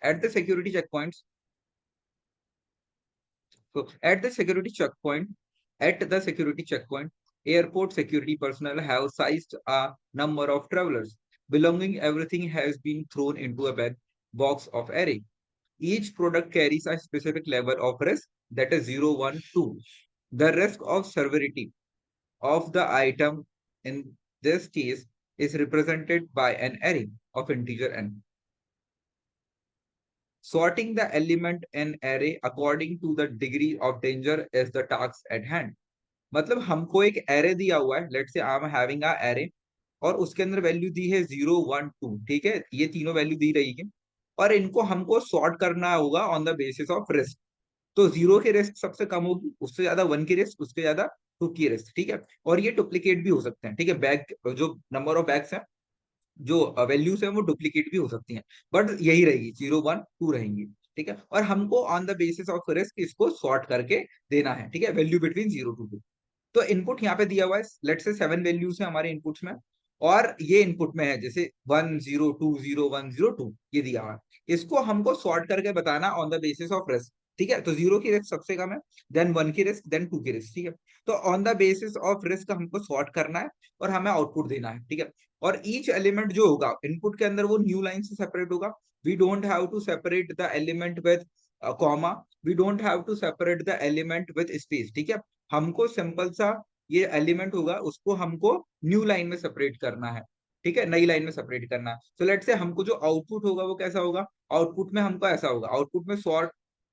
At the security checkpoints, so at the security checkpoint, airport security personnel have sized a number of travelers. Belonging everything has been thrown into a bag box of array. Each product carries a specific level of risk, that is 0, 1, 2. The risk of severity of the item in this case is represented by an array of integer n. Sorting the element in array according to the degree of danger is the task at hand. मतलब हमको एक array दिया हुआ है, let's say I am having a array, और उसके अंदर value दी है 0, 1, 2, ठीक है, ये तीनों वैल्यू दी रही है, और इनको हमको सॉर्ट करना होगा on the basis of risk. तो 0 की रिस्क सबसे कम होगी, उससे ज्यादा 1 की रिस्क, उससे ज्यादा 2 की रिस्क, ठीक है। और ये डुप्लीकेट भी हो सकते हैं, ठीक है, बैग जो नंबर ऑफ बैग्स है, जो वैल्यूज है वो डुप्लीकेट भी हो सकती हैं, बट यही रहेगी 0, 1, 2 रहेंगी, ठीक है। और हमको on the basis of risk इसको सॉर्ट करके देना है, ठीक है, वैल्यू बिटवीन 0 to 2। तो इनपुट यहाँ पे दिया हुआ है, लेट्स से 7 वैल्यूज है हमारे इनपुट्स में, और ये इनपुट में है जैसे 1, 0, 2, 0, 1, 0, 2, ये दिया हुआ है। इसको हमको सॉर्ट करके बताना on the basis of risk, ठीक है। तो 0 की रिस्क सबसे कम है, देन 1 की रिस्क, देन 2 की रिस्क, ठीक है। तो on the basis of risk हमको सॉर्ट करना है और हमें आउटपुट देना है, ठीक है। और ईच एलिमेंट जो होगा इनपुट के अंदर वो न्यू लाइन से सेपरेट होगा। We don't have to separate the element with comma, we don't have to separate the element with space, ठीक है। हमको सिंपल सा ये एलिमेंट होगा उसको हमको न्यू लाइन में सेपरेट करना है, ठीक है, नई लाइन में सेपरेट करना है। सो लेट्स से हमको जो आउटपुट होगा वो कैसा होगा, आउटपुट में हमको ऐसा होगा, आउटपुट में सॉर्ट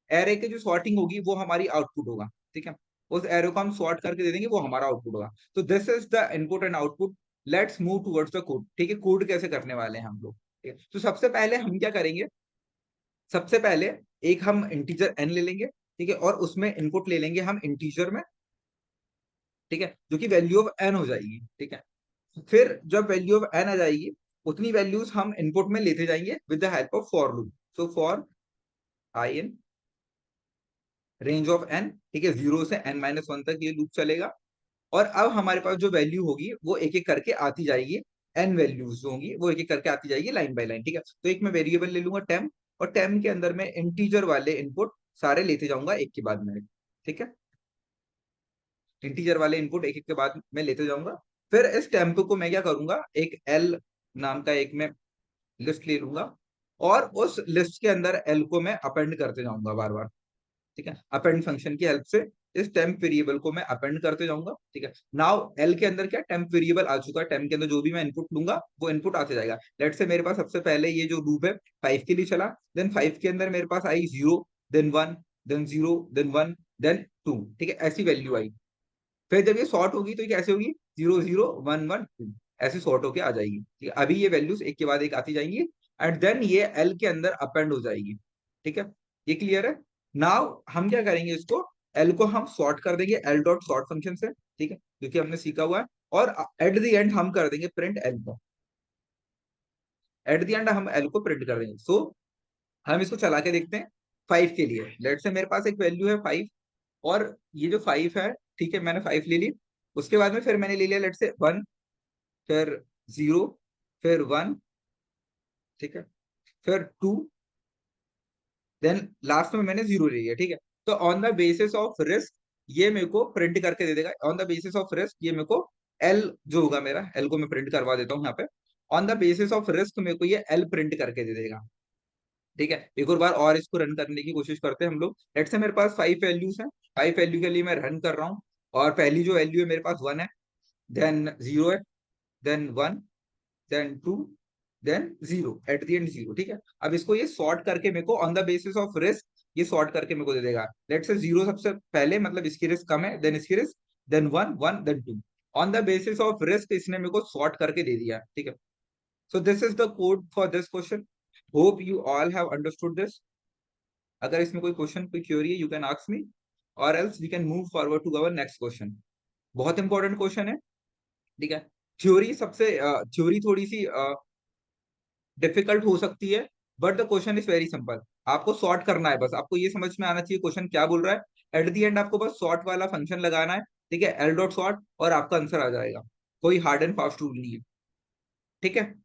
एरे के जो सॉर्टिंग होगी वो हमारी आउटपुट होगा, ठीक है। उस एरो को हम सॉर्ट करके दे देंगे, वो हमारा आउटपुट होगा। तो this is the input and output. Let's move towards the code, ठीक है। कोड कैसे करने वाले हैं हम लोग, ठीक है। तो सबसे पहले हम क्या करेंगे, सबसे पहले एक हम इंटीजर n ले लेंगे, ठीक है, और उसमें इनपुट ले लेंगे हम इंटीजर में, ठीक है, जो कि वैल्यू ऑफ n हो जाएगी, ठीक है। फिर जब वैल्यू ऑफ n आ जाएगी, उतनी वैल्यूज हम इनपुट में लेते जाएंगे with the help of for loop. So for I in range of n, ठीक है, 0 से n-1 तक ये लूप चलेगा। और अब हमारे पास जो वैल्यू होगी वो एक एक करके आती जाएगी, n वैल्यूज जो होंगी वो एक एक करके आती जाएगी लाइन बाय लाइन, ठीक है। तो एक मैं वेरिएबल ले लूंगा टेम्प, और टेम्प के अंदर मैं इंटीजर वाले इनपुट सारे लेते जाऊंगा एक के बाद में, ठीक है। इंटीजर वाले इनपुट एक एक के बाद में लेते जाऊंगा। फिर इस टेम्प को मैं क्या करूंगा, एक एल नाम का एक मैं लिस्ट ले लूंगा, और उस लिस्ट के अंदर एल को मैं अपेंड करते जाऊंगा बार बार, ठीक है। अपेंड फंक्शन की हेल्प से इस टेम्प वेरिएबल को मैं अपेंड करते जाऊंगा, ठीक है। नाउ एल के अंदर क्या टेम्प वेरिएबल आ चुका है, टेम्प के अंदर जो भी मैं इनपुट लूंगा वो इनपुट आते जाएगा। लेट से मेरे पास सबसे पहले ये जो लूप है 5 के लिए चला, देन 5 के अंदर मेरे पास आई 0, देन 1, देन 0, देन 1, देन 2, ठीक है, ऐसी वैल्यू आई। फिर जब ये सॉर्ट होगी तो ये कैसे होगी, 0, 0, 1, 1, 2, ऐसे सॉर्ट होके आ जाएगी, ठीक है। अभी ये वैल्यूज एक के बाद एक आती जाएंगी, एंड देन ये एल के अंदर अपेंड हो जाएगी, ठीक है। ये क्लियर है। नाउ हम क्या करेंगे, इसको एल को हम सॉर्ट कर देंगे एल डॉट सॉर्ट फंक्शन से, ठीक है, जो कि हमने सीखा हुआ है। और एट द एंड हम कर देंगे प्रिंट एल को, एट द एंड हम एल को प्रिंट कर देंगे। सो हम इसको चला के देखते हैं 5 के लिए। लेट से मेरे पास एक वैल्यू है 5, और ये जो 5 है, ठीक है, मैंने 5 ले ली। उसके बाद में फिर मैंने ले लिया लेट से 1, फिर 0, फिर 1, ठीक है, फिर 2, देन लास्ट में मैंने 0 ले लिया, ठीक है। तो on the basis of risk ये मेरे को प्रिंट करके दे देगा, on the basis of risk ये मेरे को एल जो होगा मेरा, एल को मैं प्रिंट करवा देता हूँ यहाँ पे। On the basis of risk मेरे को ये एल प्रिंट करके दे देगा, ठीक है। एक और बार और इसको रन करने की कोशिश करते हैं हम लोग। लेट्स से मेरे पास 5 वैल्यूज हैं, 5 वैल्यू के लिए मैं रन कर रहा हूँ, और पहली जो वैल्यू है मेरे पास 1 है, देन 0 है, then 1, then 2, then 0, at the end 0, ठीक है। अब इसको ये सॉर्ट करके मेरे को on the basis of risk ये सॉर्ट करके मेरे को दे देगा। लेट्स से 0 सबसे पहले, मतलब इसकी रिस्क कम है, देन इसकी risk, then 1, 1, then 2। On the basis of risk इसने मेरे को सॉर्ट करके दे दिया, ठीक है। So this is the code for this question. Hope you all have understood this. अगर इसमें कोई क्वेश्चन, कोई क्वेरी है, यू कैन आस्क मी, और else we can move forward to our next question. बहुत इंपॉर्टेंट क्वेश्चन है, ठीक है। थ्योरी सबसे थ्योरी थोड़ी सी डिफिकल्ट हो सकती है, but the question is very simple. आपको सॉर्ट करना है, बस आपको ये समझ में आना चाहिए क्वेश्चन क्या बोल रहा है। एट द एंड आपको बस सॉर्ट वाला फंक्शन लगाना है, ठीक है, एल डॉट सॉर्ट, और आपका आंसर आ जाएगा। कोई हार्ड एंड फास्ट रूल नहीं है, ठीक है।